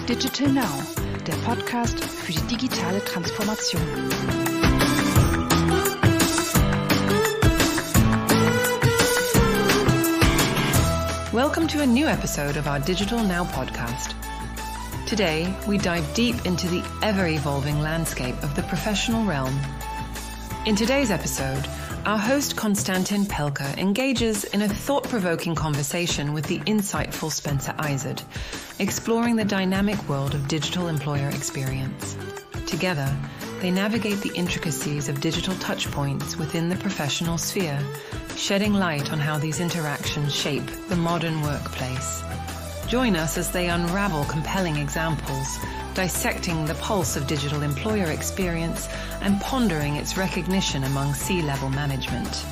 Digital Now, der Podcast für die digitale Transformation. Welcome to a new episode of our Digital Now podcast. Today, we dive deep into the ever-evolving landscape of the professional realm. In today's episode, our host Constantin Pelka engages in a thought-provoking conversation with the insightful Spencer Izard, exploring the dynamic world of digital employer experience. Together, they navigate the intricacies of digital touchpoints within the professional sphere, shedding light on how these interactions shape the modern workplace. Join us as they unravel compelling examples, dissecting the pulse of digital employer experience and pondering its recognition among C-level management.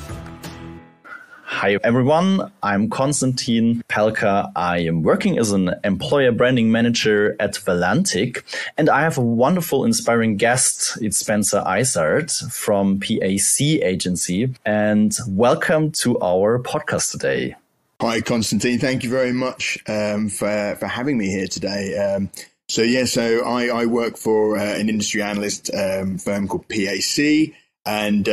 Hi everyone, I'm Constantin Pelka. I am working as an employer branding manager at Valantic, and I have a wonderful, inspiring guest. It's Spencer Izard from PAC Agency, and welcome to our podcast today. Hi, Constantine. Thank you very much for having me here today. So I work for an industry analyst firm called PAC, and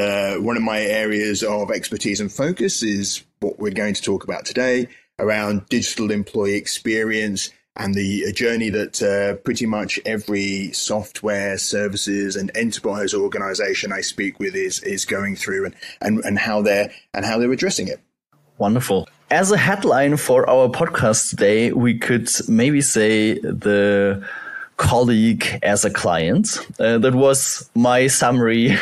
one of my areas of expertise and focus is what we're going to talk about today around digital employee experience and the journey that pretty much every software, services, and enterprise organization I speak with is going through, and how they're addressing it. Wonderful. As a headline for our podcast today, we could maybe say the colleague as a client. That was my summary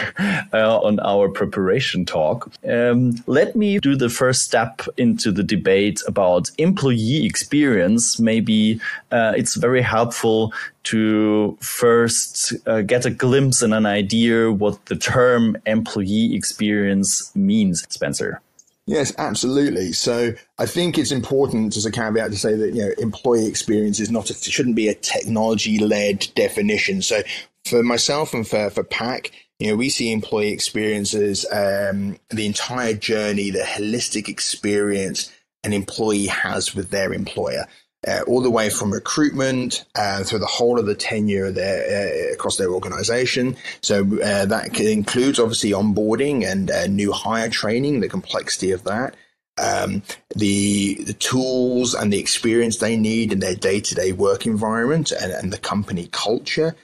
on our preparation talk. Let me do the first step into the debate about employee experience. Maybe it's very helpful to first get a glimpse and an idea what the term employee experience means, Spencer. Yes, absolutely. So I think it's important as a caveat to say that, employee experience shouldn't be a technology-led definition. So for myself and for PAC, we see employee experience as the entire journey, the holistic experience an employee has with their employer. All the way from recruitment through the whole of the tenure across their organization. So that includes obviously onboarding and new hire training, the complexity of that, the tools and the experience they need in their day-to-day work environment and the company culture,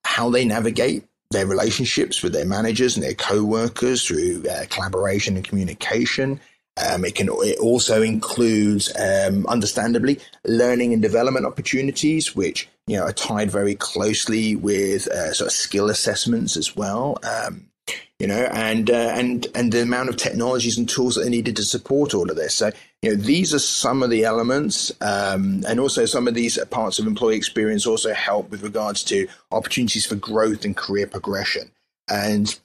how they navigate their relationships with their managers and their co-workers through collaboration and communication. It also includes, understandably, learning and development opportunities, which are tied very closely with sort of skill assessments as well. And the amount of technologies and tools that are needed to support all of this. So, these are some of the elements, and also some of these parts of employee experience also help with regards to opportunities for growth and career progression. And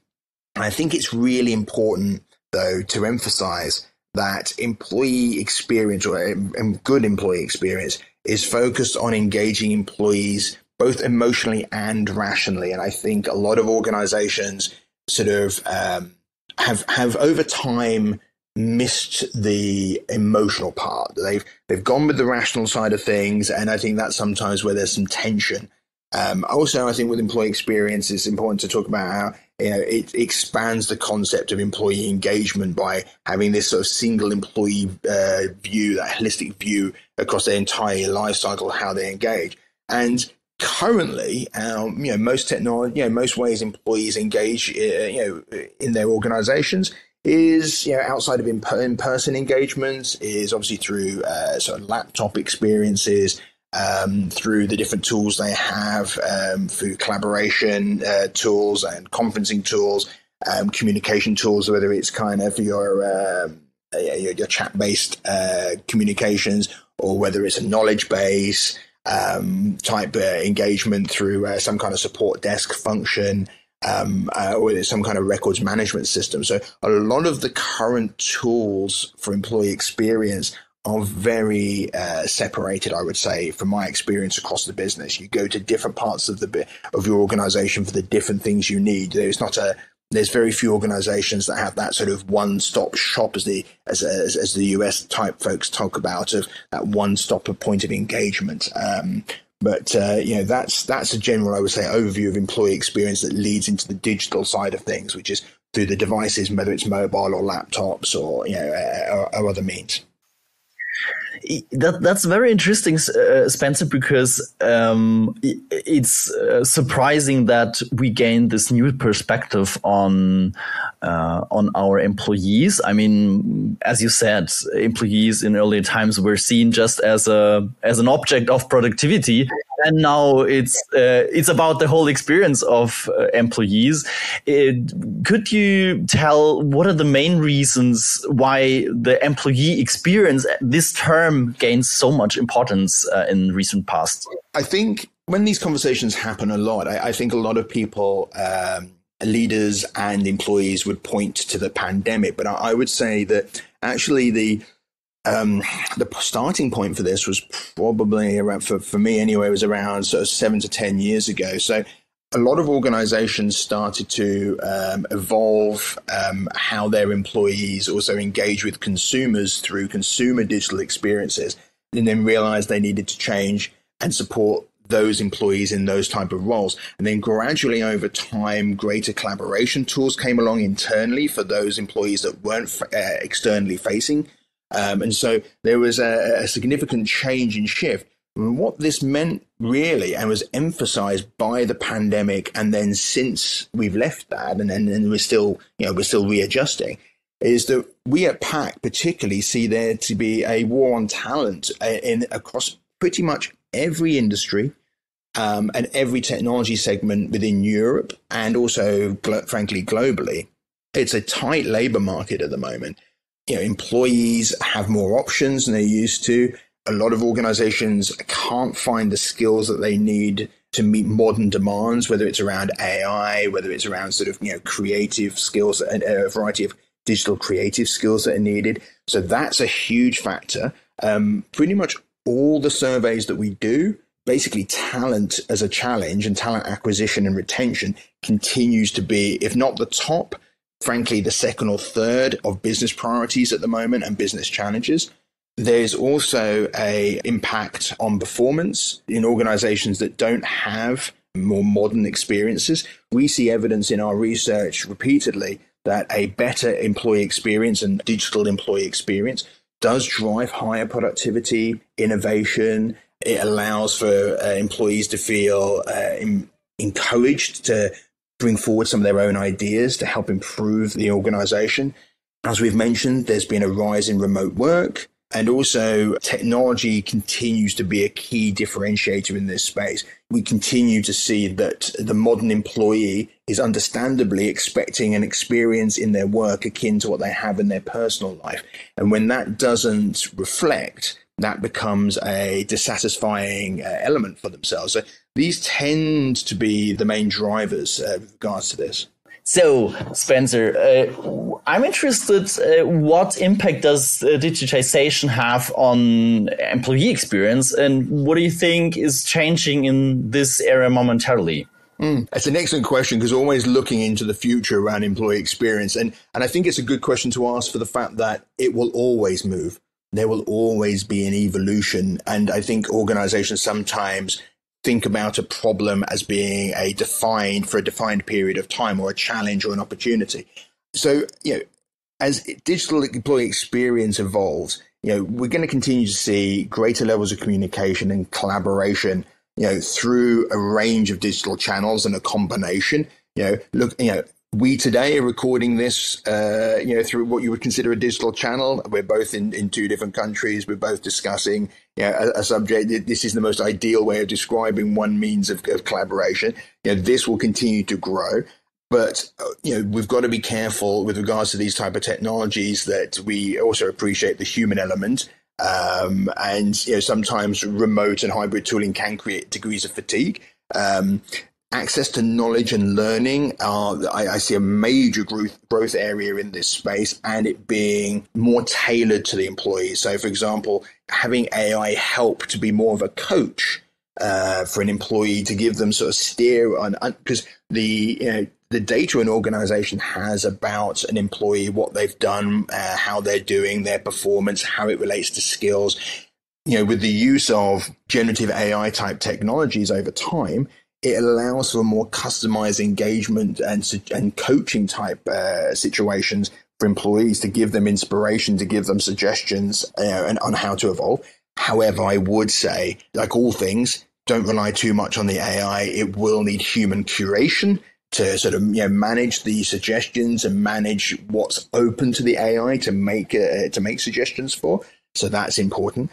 I think it's really important, though, to emphasize that employee experience or good employee experience is focused on engaging employees both emotionally and rationally. And I think a lot of organizations sort of have over time missed the emotional part. They've gone with the rational side of things, and I think that's sometimes where there's some tension. Also, I think with employee experience, it's important to talk about how it expands the concept of employee engagement by having this sort of single employee view, that holistic view across their entire life cycle, how they engage. And currently, most ways employees engage, in their organizations is, outside of in-person engagements, is obviously through sort of laptop experiences, through the different tools they have, through collaboration tools and conferencing tools, communication tools, whether it's kind of your chat-based communications, or whether it's a knowledge base type engagement through some kind of support desk function, or it's some kind of records management system. So a lot of the current tools for employee experience are very separated, I would say, from my experience across the business. You go to different parts of your organization for the different things you need. There's very few organizations that have that sort of one-stop shop, as the US type folks talk about, of that one-stop point of engagement. But that's a general, I would say, overview of employee experience that leads into the digital side of things, which is through the devices, whether it's mobile or laptops or or other means. That's very interesting, Spencer, because it's surprising that we gain this new perspective on our employees. I mean, as you said, employees in earlier times were seen just as an object of productivity, and now it's about the whole experience of employees. Could you tell what are the main reasons why the employee experience, this term, gains so much importance in recent past? I think when these conversations happen a lot, I think a lot of people, leaders and employees, would point to the pandemic. But I would say that actually the starting point for this was probably around, for me anyway, was around sort of 7 to 10 years ago. So a lot of organizations started to evolve how their employees also engage with consumers through consumer digital experiences, and then realized they needed to change and support those employees in those type of roles. And then gradually over time, greater collaboration tools came along internally for those employees that weren't externally facing. And so there was a significant change and shift. And what this meant really, and was emphasized by the pandemic, and then since we've left that, and we're still readjusting, is that we at PAC particularly see there to be a war on talent across pretty much every industry and every technology segment within Europe, and also, frankly, globally. It's a tight labor market at the moment. Employees have more options than they used to. A lot of organizations can't find the skills that they need to meet modern demands, whether it's around AI, whether it's around sort of, creative skills, and a variety of digital creative skills that are needed. So that's a huge factor. Pretty much all the surveys that we do, basically talent as a challenge and talent acquisition and retention continues to be, if not the top, frankly, the second or third of business priorities at the moment and business challenges. There's also a impact on performance in organizations that don't have more modern experiences. We see evidence in our research repeatedly that a better employee experience and digital employee experience does drive higher productivity, innovation. It allows for employees to feel encouraged to bring forward some of their own ideas to help improve the organization. As we've mentioned, there's been a rise in remote work. And also, technology continues to be a key differentiator in this space. We continue to see that the modern employee is understandably expecting an experience in their work akin to what they have in their personal life. And when that doesn't reflect, that becomes a dissatisfying element for themselves. So these tend to be the main drivers with regards to this. So, Spencer, I'm interested, what impact does digitization have on employee experience, and what do you think is changing in this area momentarily? That's an excellent question, because always looking into the future around employee experience. And I think it's a good question to ask for the fact that it will always move. There will always be an evolution. And I think organizations sometimes think about a problem as being for a defined period of time, or a challenge or an opportunity. So, as digital employee experience evolves, we're going to continue to see greater levels of communication and collaboration, through a range of digital channels and a combination. We today are recording this, through what you would consider a digital channel. We're both in two different countries. We're both discussing a subject. This is the most ideal way of describing one means of collaboration. This will continue to grow. But, we've got to be careful with regards to these type of technologies that we also appreciate the human element. And sometimes remote and hybrid tooling can create degrees of fatigue. Access to knowledge and learning, I see a major growth area in this space, and it being more tailored to the employees. So, for example, having AI help to be more of a coach for an employee, to give them sort of steer on, because the data an organization has about an employee, what they've done, how they're doing, their performance, how it relates to skills. with the use of generative AI type technologies over time, it allows for more customized engagement and coaching type situations for employees to give them inspiration, to give them suggestions and on how to evolve. However, I would say, like all things, don't rely too much on the AI. It will need human curation to sort of manage the suggestions and manage what's open to the AI to make suggestions for. So that's important.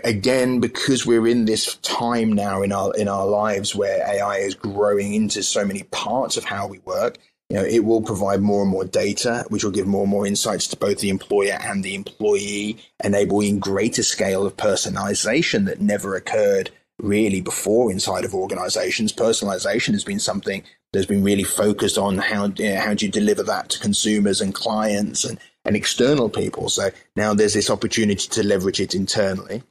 Again, because we're in this time now in our lives where AI is growing into so many parts of how we work, it will provide more and more data, which will give more and more insights to both the employer and the employee, enabling greater scale of personalization that never occurred really before inside of organizations. Personalization has been something that's been really focused on how do you deliver that to consumers and clients and external people. So now there's this opportunity to leverage it internally.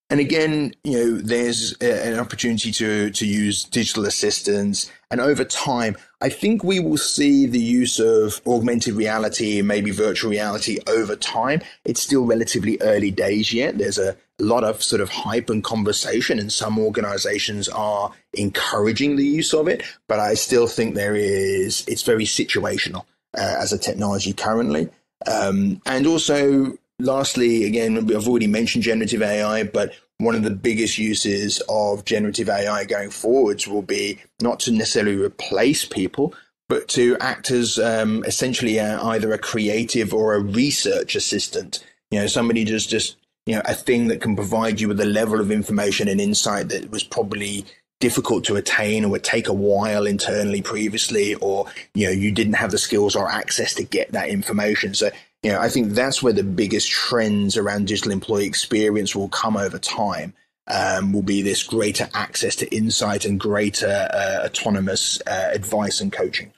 And again, there's an opportunity to use digital assistants. And over time, I think we will see the use of augmented reality and maybe virtual reality over time. It's still relatively early days yet. There's a lot of sort of hype and conversation, and some organizations are encouraging the use of it. But I still think it's very situational as a technology currently. And also, lastly, again, I've already mentioned generative AI, but one of the biggest uses of generative AI going forwards will be not to necessarily replace people, but to act as essentially either a creative or a research assistant. Somebody just a thing that can provide you with a level of information and insight that was probably difficult to attain or would take a while internally previously, or you didn't have the skills or access to get that information. So I think that's where the biggest trends around digital employee experience will come over time. Will be this greater access to insight and greater autonomous advice and coaching.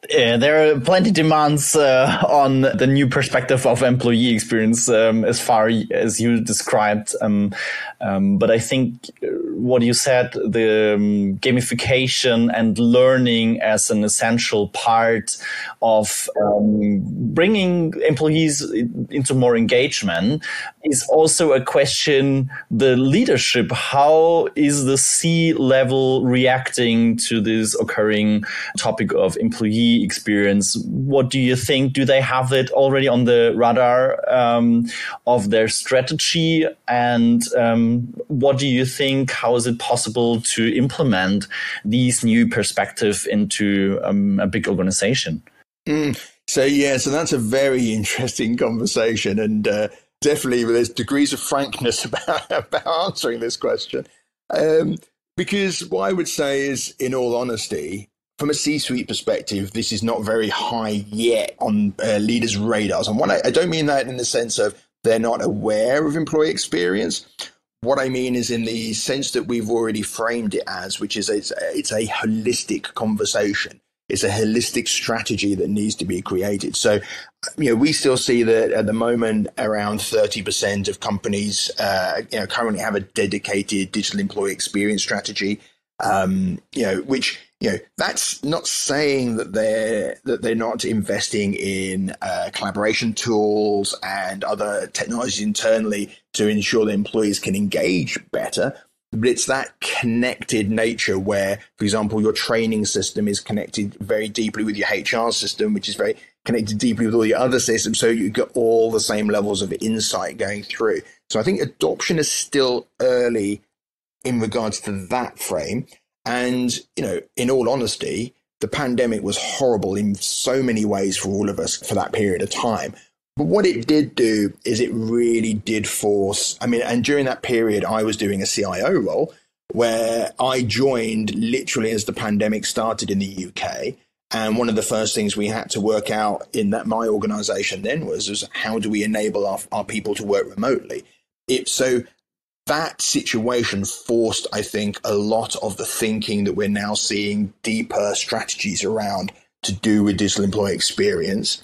There are plenty demands on the new perspective of employee experience as far as you described. But I think what you said, the gamification and learning as an essential part of bringing employees into more engagement is also a question. The leadership, how is the C-level reacting to this occurring topic of employee experience? What do you think? Do they have it already on the radar of their strategy? And what do you think? How is it possible to implement these new perspectives into a big organization? So that's a very interesting conversation, and definitely there's degrees of frankness about answering this question. Because what I would say is, in all honesty, from a C-suite perspective, this is not very high yet on leaders' radars. And I don't mean that in the sense of they're not aware of employee experience. What I mean is in the sense that we've already framed it as, which is it's a holistic conversation. It's a holistic strategy that needs to be created. So, we still see that at the moment around 30% of companies, currently have a dedicated digital employee experience strategy. Which that's not saying that they're not investing in collaboration tools and other technologies internally to ensure that employees can engage better. But it's that connected nature where, for example, your training system is connected very deeply with your HR system, which is very connected deeply with all your other systems. So you get all the same levels of insight going through. So I think adoption is still early in regards to that frame. And, in all honesty, the pandemic was horrible in so many ways for all of us for that period of time. But what it did do is it really did force, and during that period, I was doing a CIO role where I joined literally as the pandemic started in the UK. And one of the first things we had to work out in my organization then was how do we enable our people to work remotely? So that situation forced, I think, a lot of the thinking that we're now seeing deeper strategies around to do with digital employee experience.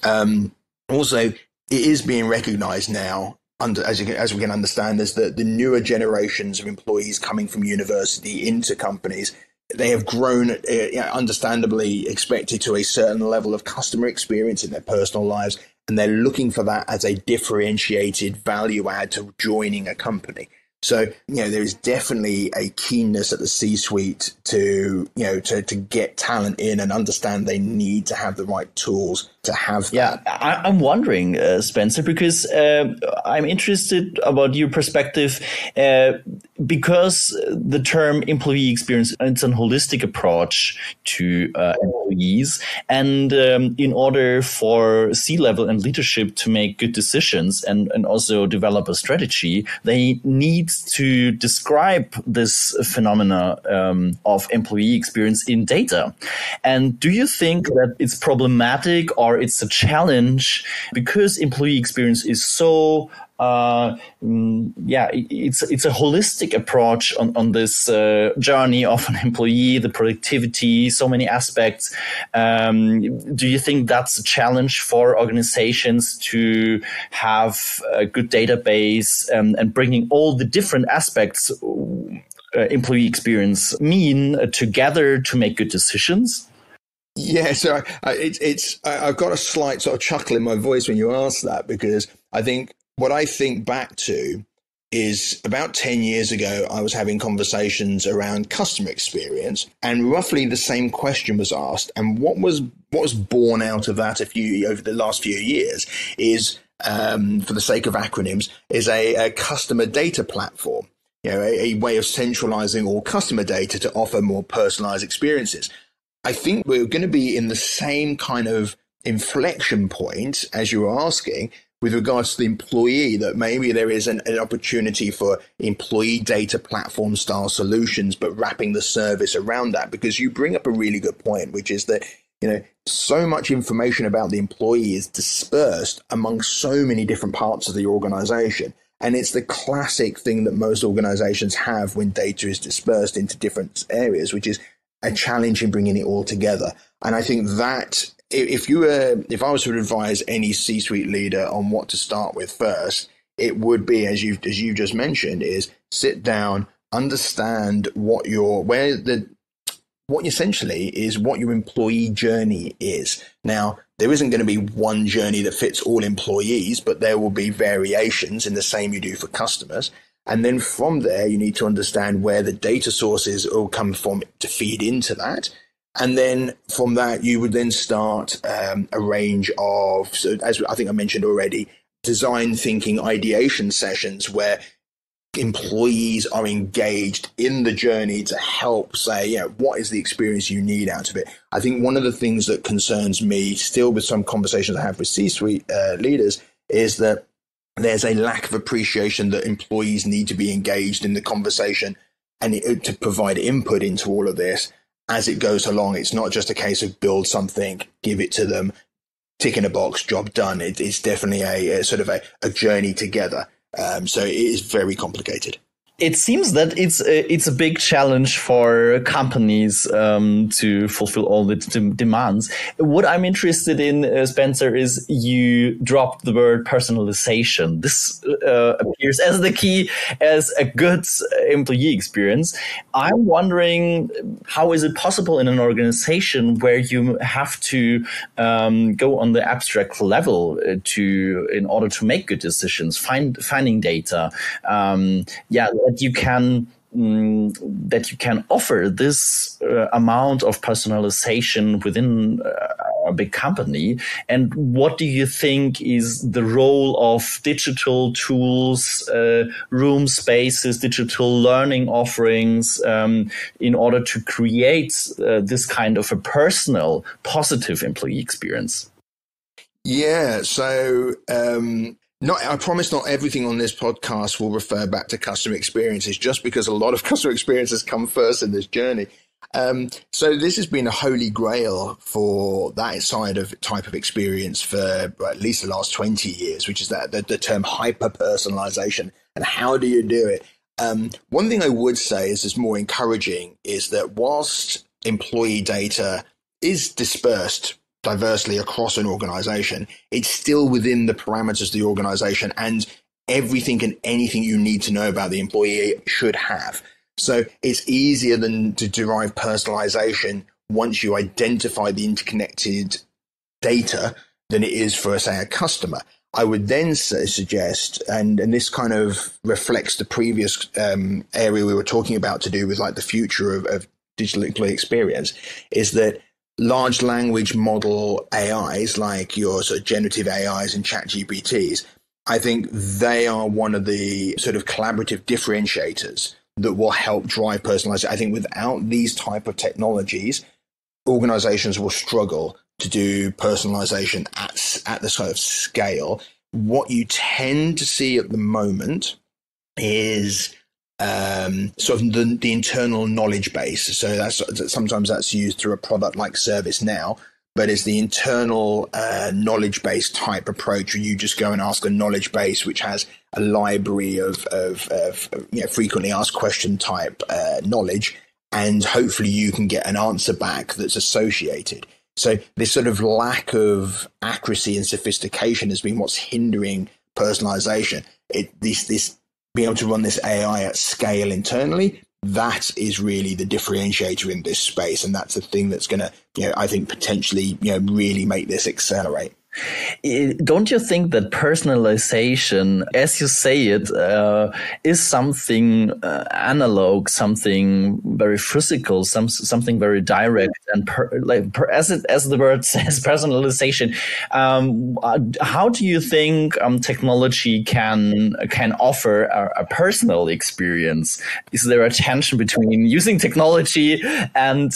Also, it is being recognized now, as we can understand, as the newer generations of employees coming from university into companies, they have grown, understandably expected to a certain level of customer experience in their personal lives, and they're looking for that as a differentiated value add to joining a company. So, there is definitely a keenness at the C-suite to get talent in and understand they need to have the right tools to have that. Yeah, I'm wondering, Spencer, because I'm interested about your perspective, because the term employee experience, it's a holistic approach to employees. And in order for C-level and leadership to make good decisions and also develop a strategy, they need to describe this phenomena of employee experience in data. And do you think that it's problematic or it's a challenge because employee experience is so it's a holistic approach on this journey of an employee, the productivity, so many aspects. Do you think that's a challenge for organizations to have a good database and bringing all the different aspects employee experience mean together to make good decisions? Yeah, so I've got a slight sort of chuckle in my voice when you ask that, because I think what I think back to is about 10 years ago, I was having conversations around customer experience, and roughly the same question was asked. And what was born out of that over the last few years is, for the sake of acronyms, is a customer data platform. A way of centralizing all customer data to offer more personalized experiences. I think we're going to be in the same kind of inflection point as you were asking with regards to the employee, that maybe there is an opportunity for employee data platform style solutions, but wrapping the service around that, because you bring up a really good point, which is that, so much information about the employee is dispersed among so many different parts of the organization. And it's the classic thing that most organizations have when data is dispersed into different areas, which is a challenge in bringing it all together. And I think that if I was to advise any C-suite leader on what to start with first, it would be, as you just mentioned, is sit down, understand what your employee journey is. Now, there isn't going to be one journey that fits all employees, but there will be variations in the same you do for customers. And then from there, you need to understand where the data sources all come from to feed into that. And then from that, you would then start a range of, so as I think I mentioned already, design thinking ideation sessions where employees are engaged in the journey to help say, what is the experience you need out of it? I think one of the things that concerns me still with some conversations I have with C-suite leaders is that there's a lack of appreciation that employees need to be engaged in the conversation and to provide input into all of this as it goes along. It's not just a case of build something, give it to them, tick in a box, job done. It's definitely a sort of a journey together. So it is very complicated. It seems that it's a big challenge for companies to fulfill all the demands. What I'm interested in, Spencer, is you dropped the word personalization. This appears as the key as a good employee experience. I'm wondering, how is it possible in an organization where you have to go on the abstract level in order to make good decisions, finding data, that you can offer this amount of personalization within a big company? And what do you think is the role of digital tools, room spaces, digital learning offerings in order to create this kind of a personal, positive employee experience? Yeah, so I promise not everything on this podcast will refer back to customer experiences, just because a lot of customer experiences come first in this journey. So this has been a holy grail for that type of experience for at least the last 20 years, which is the term hyper-personalization. And how do you do it? One thing I would say is more encouraging is that whilst employee data is dispersed diversely across an organization, it's still within the parameters of the organization, and everything and anything you need to know about the employee should have. So it's easier than to derive personalization once you identify the interconnected data than it is for, say, a customer. I would then suggest, and this kind of reflects the previous area we were talking about to do with like the future of digital employee experience, is that large language model AIs, like your sort of generative AIs and chat GPTs, I think they are one of the sort of collaborative differentiators that will help drive personalization. I think without these type of technologies, organizations will struggle to do personalization at the sort of scale. What you tend to see at the moment is sort of the internal knowledge base. So sometimes that's used through a product like ServiceNow, but it's the internal knowledge base type approach where you just go and ask a knowledge base which has a library of frequently asked question type knowledge, and hopefully you can get an answer back that's associated. So this sort of lack of accuracy and sophistication has been what's hindering personalization. This being able to run this AI at scale internally, that is really the differentiator in this space, and that's the thing that's going to, I think, potentially, really make this accelerate. Don't you think that personalization, as you say it, is something analog, something very physical, something very direct, and as the word says, personalization? How do you think technology can offer a personal experience? Is there a tension between using technology and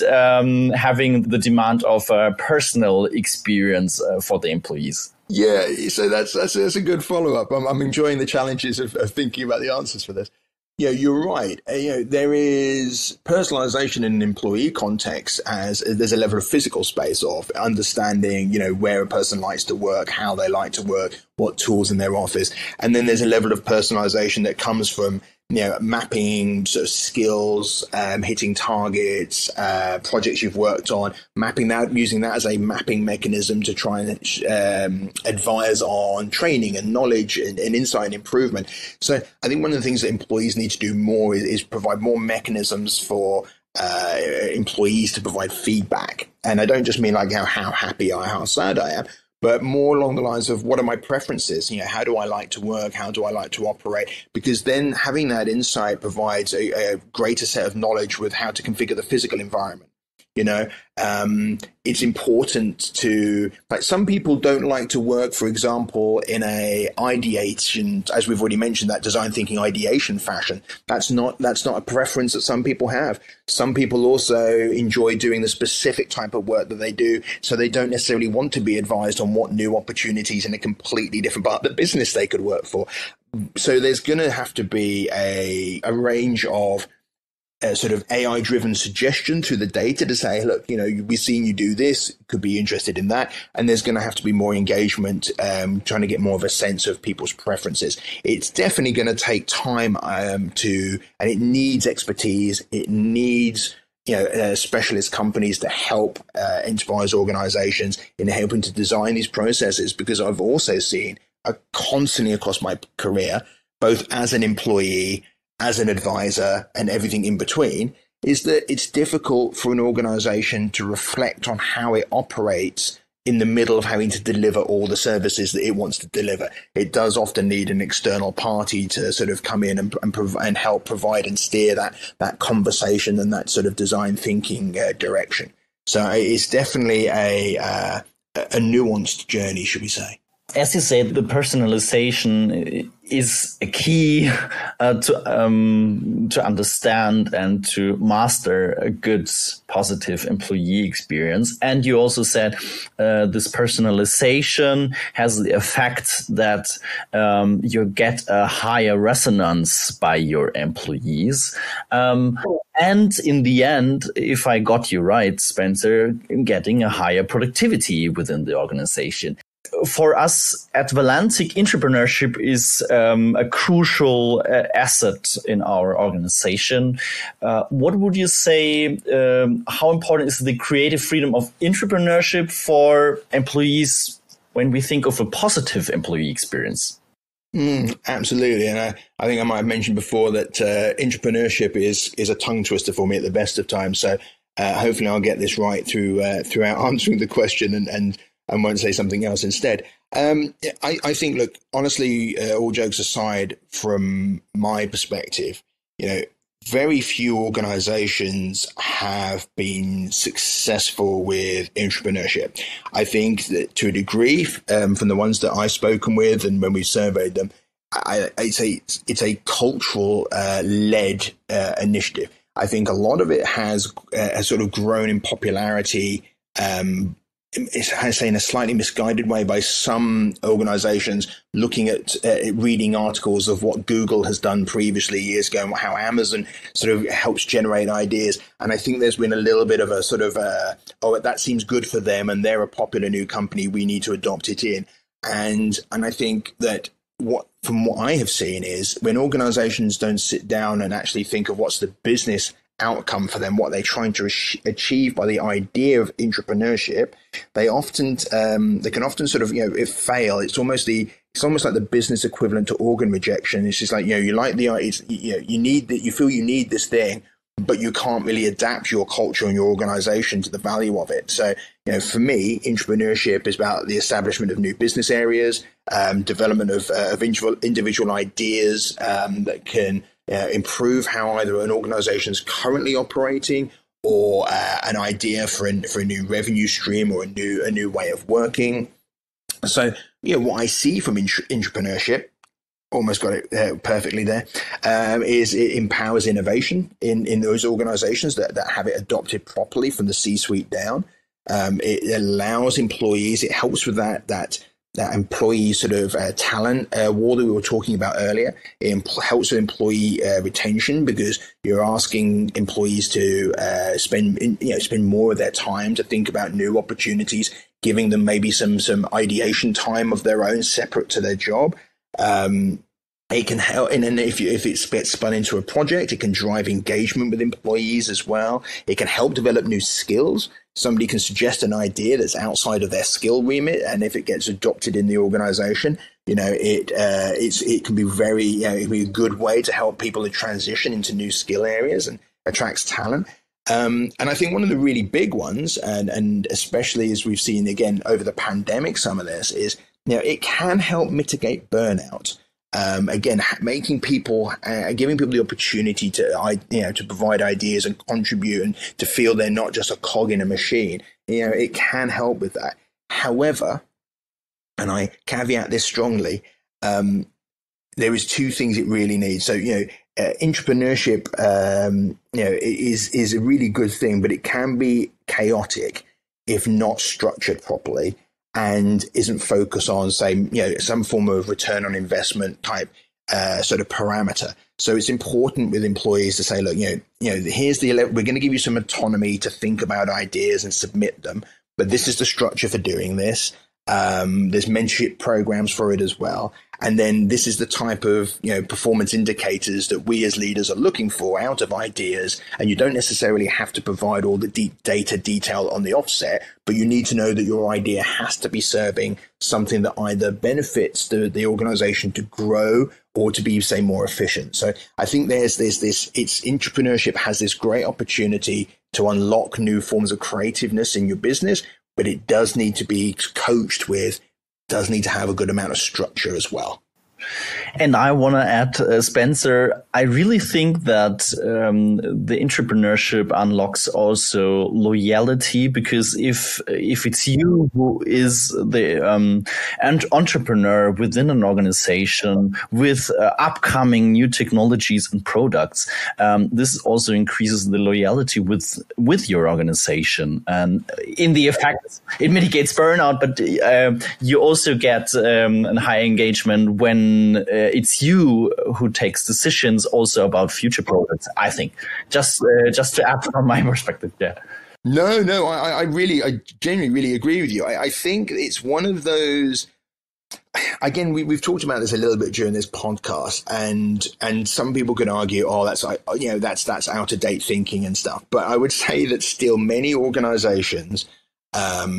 having the demand of a personal experience for the employees? Yeah, so that's a good follow-up. I'm enjoying the challenges of thinking about the answers for this. Yeah, you're right. There is personalization in an employee context as there's a level of physical space of understanding, where a person likes to work, how they like to work, what tools in their office. And then there's a level of personalization that comes from mapping sort of skills, hitting targets, projects you've worked on, mapping that, using that as a mapping mechanism to try and advise on training and knowledge and insight and improvement. So I think one of the things that employees need to do more is provide more mechanisms for employees to provide feedback. And I don't just mean like how happy I am, how sad I am, but more along the lines of what are my preferences? How do I like to work? How do I like to operate? Because then having that insight provides a greater set of knowledge with how to configure the physical environment. It's important to, like, some people don't like to work, for example, in a ideation, as we've already mentioned, that design thinking ideation fashion. That's not a preference that some people have. Some people also enjoy doing the specific type of work that they do, so they don't necessarily want to be advised on what new opportunities in a completely different part of the business they could work for. So there's going to have to be a range of sort of AI-driven suggestion through the data to say, look, we've seen you do this, could be interested in that. And there's going to have to be more engagement, trying to get more of a sense of people's preferences. It's definitely going to take time and it needs expertise. It needs specialist companies to help enterprise organizations in helping to design these processes, because I've also seen constantly across my career, both as an employee, as an advisor, and everything in between, is that it's difficult for an organization to reflect on how it operates in the middle of having to deliver all the services that it wants to deliver. It does often need an external party to sort of come in and help provide and steer that conversation and that sort of design thinking direction. So it's definitely a nuanced journey, should we say. As you said, the personalization is a key to understand and to master a good, positive employee experience. And you also said this personalization has the effect that you get a higher resonance by your employees. And in the end, if I got you right, Spencer, getting a higher productivity within the organization. For us at Valantic, entrepreneurship is a crucial asset in our organization. What would you say, how important is the creative freedom of entrepreneurship for employees when we think of a positive employee experience? Absolutely. And I think I might have mentioned before that entrepreneurship is a tongue twister for me at the best of times. So hopefully I'll get this right throughout answering the question and and won't say something else instead. I think, look, honestly, all jokes aside, from my perspective, very few organizations have been successful with entrepreneurship. I think that to a degree, from the ones that I've spoken with and when we surveyed them, it's a cultural led initiative. I think a lot of it has sort of grown in popularity, I say in a slightly misguided way, by some organizations looking at reading articles of what Google has done previously years ago and how Amazon sort of helps generate ideas. And I think there's been a little bit of a sort of, that seems good for them and they're a popular new company, we need to adopt it in. And I think that from what I have seen is when organizations don't sit down and actually think of what's the business outcome for them, what they're trying to achieve by the idea of entrepreneurship, they can often sort of it fail. It's almost like the business equivalent to organ rejection. It's just like you like the you feel you need this thing, but you can't really adapt your culture and your organization to the value of it. So for me, entrepreneurship is about the establishment of new business areas, development of individual ideas that can improve how either an organization is currently operating or an idea for a new revenue stream or a new way of working. So, what I see from entrepreneurship, almost got it perfectly there, is it empowers innovation in those organizations that have it adopted properly from the C-suite down. It allows employees, it helps with that employee sort of talent war that we were talking about earlier. It helps with employee retention because you're asking employees to spend more of their time to think about new opportunities, giving them maybe some ideation time of their own separate to their job. It can help, and then if it gets spun into a project, it can drive engagement with employees as well. It can help develop new skills. Somebody can suggest an idea that's outside of their skill remit, and if it gets adopted in the organization, it can be it can be a good way to help people to transition into new skill areas and attracts talent. And I think one of the really big ones, and especially as we've seen again over the pandemic, some of this is it can help mitigate burnout. Again, making people, giving people the opportunity to provide ideas and contribute and to feel they're not just a cog in a machine. It can help with that. However, and I caveat this strongly, there is two things it really needs. So, entrepreneurship, is a really good thing, but it can be chaotic if not structured properly and isn't focused on, say, some form of return on investment type sort of parameter. So it's important with employees to say, look, here's we're going to give you some autonomy to think about ideas and submit them, but this is the structure for doing this. There's mentorship programs for it as well. And then this is the type of, performance indicators that we as leaders are looking for out of ideas. And you don't necessarily have to provide all the deep data detail on the offset, but you need to know that your idea has to be serving something that either benefits the organization to grow or to be, say, more efficient. So I think entrepreneurship has this great opportunity to unlock new forms of creativeness in your business, but it does need to be coached does need to have a good amount of structure as well. And I want to add, Spencer, I really think that the entrepreneurship unlocks also loyalty, because if it's you who is the entrepreneur within an organization with upcoming new technologies and products, this also increases the loyalty with your organization. And in the effect, it mitigates burnout, but you also get a high engagement when it's you who takes decisions also about future products, I think. Just to add from my perspective there. No, I genuinely really agree with you. I think it's one of those, again, we've talked about this a little bit during this podcast, and some people can argue, that's out of date thinking and stuff. But I would say that still many organizations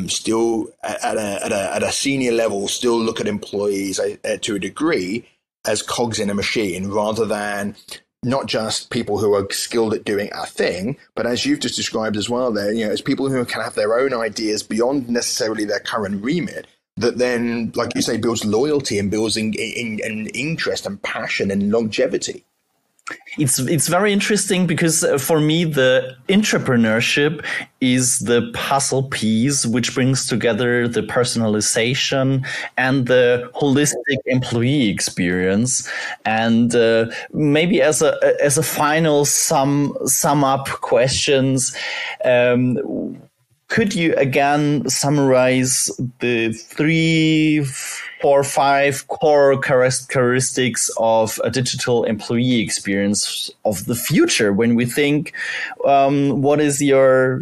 still at a senior level still look at employees to a degree as cogs in a machine rather than not just people who are skilled at doing a thing, but as you've just described as well there, as people who can have their own ideas beyond necessarily their current remit, that then, like you say, builds loyalty and builds in interest and passion and longevity. It's very interesting because for me, the entrepreneurship is the puzzle piece which brings together the personalization and the holistic employee experience. And maybe as a final sum up questions, could you again summarize the 3, 4, 5 core characteristics of a digital employee experience of the future? When we think, what is your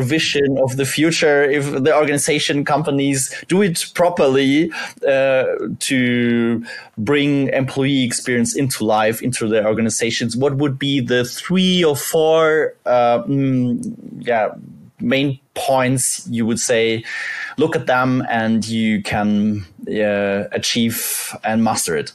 vision of the future? If the organization companies do it properly to bring employee experience into life, into their organizations, what would be the 3 or 4 main points you would say, look at them and you can achieve and master it?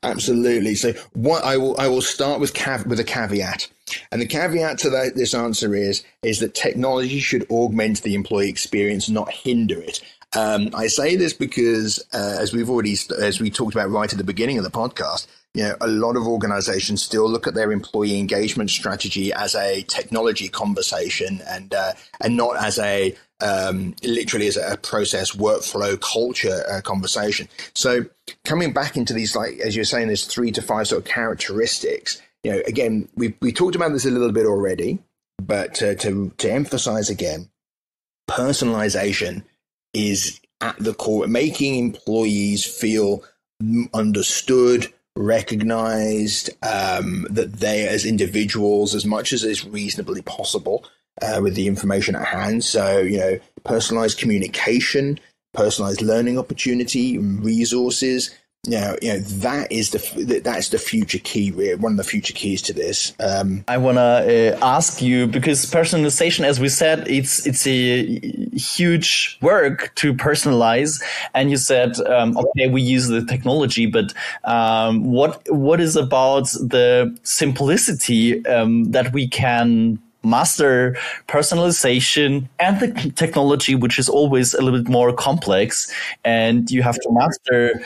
Absolutely. So what I will start with a caveat. And the caveat to this answer is that technology should augment the employee experience, not hinder it. I say this because, as we talked about right at the beginning of the podcast, a lot of organizations still look at their employee engagement strategy as a technology conversation and not as literally as a process, workflow, culture conversation. So coming back into these, like, as you're saying, there's 3 to 5 sort of characteristics. Again, we talked about this a little bit already, but to emphasize again, personalization is at the core, making employees feel understood, recognized, that they as individuals, as much as is reasonably possible, with the information at hand. So, personalized communication, personalized learning opportunity, resources. That's the future key. One of the future keys to this. I want to ask you, because personalization, as we said, it's a huge work to personalize. And you said, okay, we use the technology, but what is about the simplicity that we can master personalization and the technology, which is always a little bit more complex, and you have to master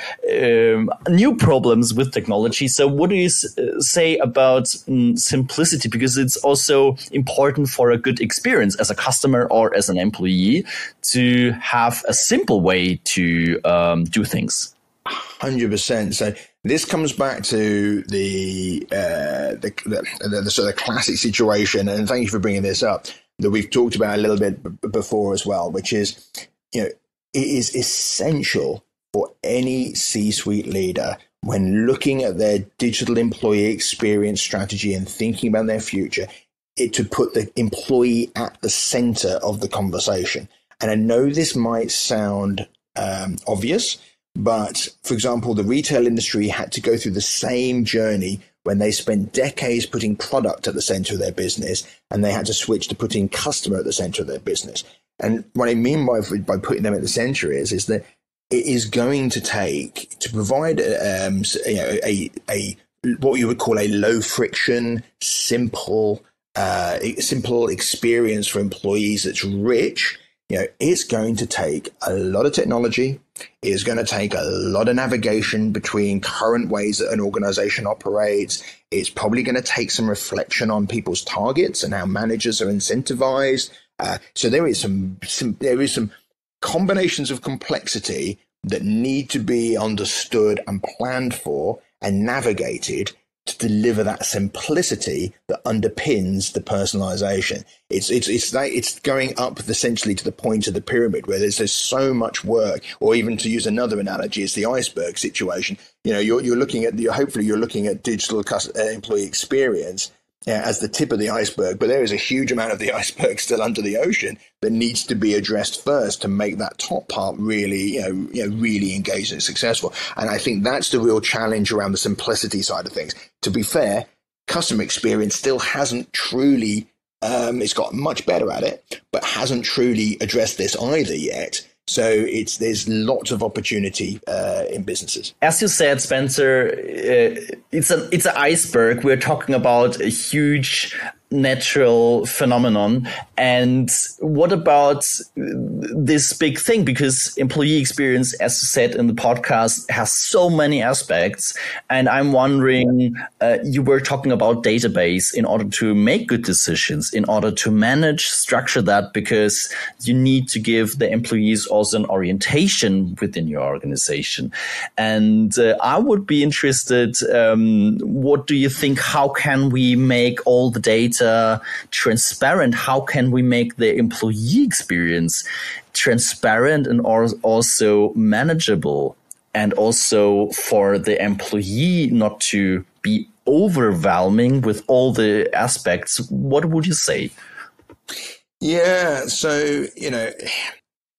new problems with technology. So what do you say about simplicity? Because it's also important for a good experience as a customer or as an employee to have a simple way to do things. 100%. So this comes back to the sort of classic situation, and thank you for bringing this up, that we've talked about a little bit before as well, which is, it is essential for any C-suite leader when looking at their digital employee experience strategy and thinking about their future, to put the employee at the center of the conversation. And I know this might sound obvious, but, for example, the retail industry had to go through the same journey when they spent decades putting product at the center of their business, and they had to switch to putting customer at the center of their business. And what I mean by putting them at the center is that it is going to take, to provide what you would call a low friction, simple experience for employees that's rich. It's going to take a lot of technology. It's going to take a lot of navigation between current ways that an organization operates. It's probably going to take some reflection on people's targets and how managers are incentivized. So there is some combinations of complexity that need to be understood and planned for and navigated to deliver that simplicity that underpins the personalization. It's going up essentially to the point of the pyramid where there's so much work, or even to use another analogy, it's the iceberg situation. Hopefully you're looking at digital employee experience as the tip of the iceberg, but there is a huge amount of the iceberg still under the ocean that needs to be addressed first to make that top part really, really engaged and successful. And I think that's the real challenge around the simplicity side of things. To be fair, customer experience still hasn't truly, it's got much better at it, but hasn't truly addressed this either yet. So there's lots of opportunity in businesses. As you said, Spencer, it's an iceberg. We're talking about a huge natural phenomenon. And what about this big thing? Because employee experience, as you said in the podcast, has so many aspects. And I'm wondering, you were talking about database in order to make good decisions, in order to manage, structure that, because you need to give the employees also an orientation within your organization. And I would be interested, what do you think? How can we make all the data transparent? How can we make the employee experience transparent and also manageable, and also for the employee not to be overwhelming with all the aspects? What would you say? Yeah, so,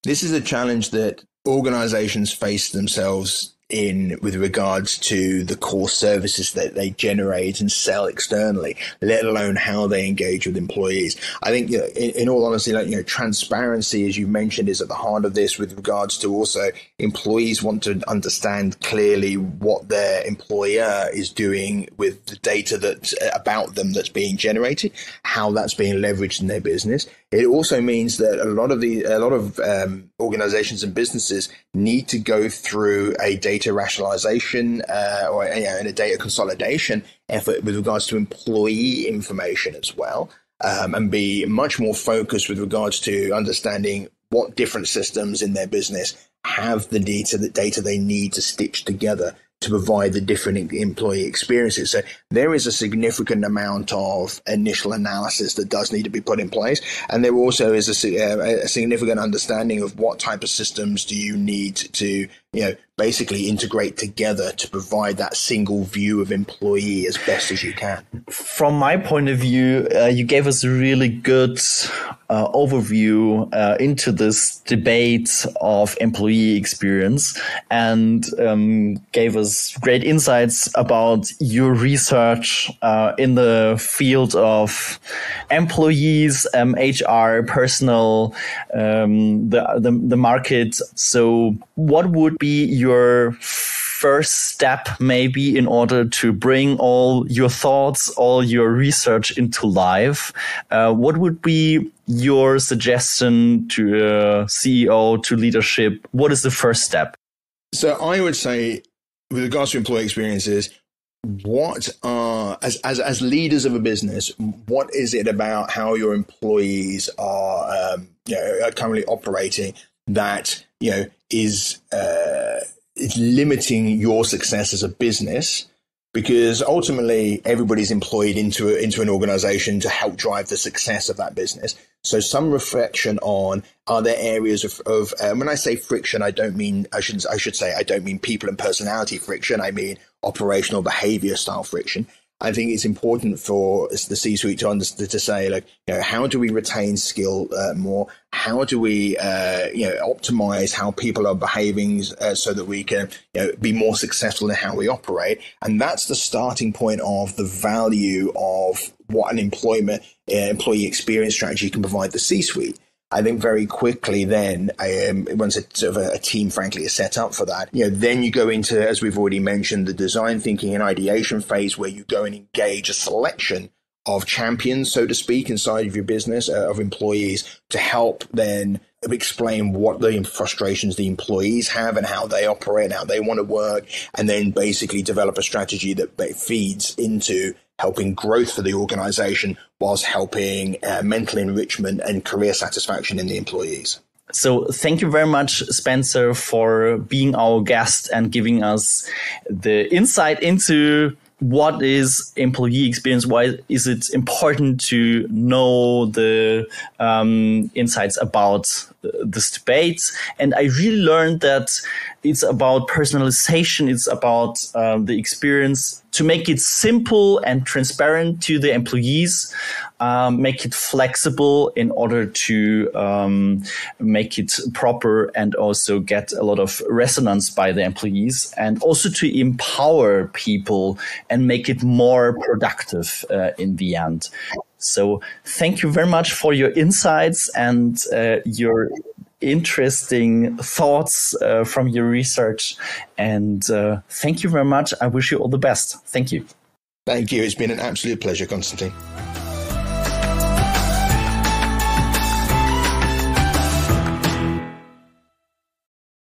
this is a challenge that organizations face themselves in with regards to the core services that they generate and sell externally, let alone how they engage with employees. I think, in all honesty, transparency, as you mentioned, is at the heart of this with regards to also employees want to understand clearly what their employer is doing with the data that's about them that's being generated, how that's being leveraged in their business. It also means that a lot of organizations and businesses need to go through a data rationalization or a data consolidation effort with regards to employee information as well, and be much more focused with regards to understanding what different systems in their business have the data they need to stitch together to provide the different employee experiences. So there is a significant amount of initial analysis that does need to be put in place. And there also is a significant understanding of what type of systems do you need to, basically integrate together to provide that single view of employee as best as you can. From my point of view, you gave us a really good overview into this debate of employee experience, and gave us great insights about your research in the field of employees, HR, personal, the market. So what would be your first step maybe in order to bring all your thoughts, all your research into life? What would be your suggestion to a CEO, to leadership? What is the first step? So I would say, with regards to employee experiences, what are, as leaders of a business, what is it about how your employees are currently operating that is limiting your success as a business? Because ultimately everybody's employed into an organization to help drive the success of that business. So some reflection on, are there areas of when I say friction, I don't mean people and personality friction. I mean operational behavior style friction. I think it's important for the C-suite to say, how do we retain skill more? How do we, optimize how people are behaving so that we can, be more successful in how we operate? And that's the starting point of the value of what an employee experience strategy can provide the C-suite. I think very quickly then, once a team, frankly, is set up for that, then you go into, as we've already mentioned, the design thinking and ideation phase, where you go and engage a selection of champions, so to speak, inside of your business, of employees, to help then explain what the frustrations the employees have and how they operate and how they want to work, and then basically develop a strategy that feeds into helping growth for the organization whilst helping mental enrichment and career satisfaction in the employees. So thank you very much, Spencer, for being our guest and giving us the insight into what is employee experience? Why is it important to know the insights about this debate? And I really learned that it's about personalization. It's about the experience to make it simple and transparent to the employees, make it flexible in order to make it proper and also get a lot of resonance by the employees, and also to empower people and make it more productive in the end. So thank you very much for your insights and your interesting thoughts from your research. And thank you very much. I wish you all the best. Thank you. Thank you. It's been an absolute pleasure, Constantin.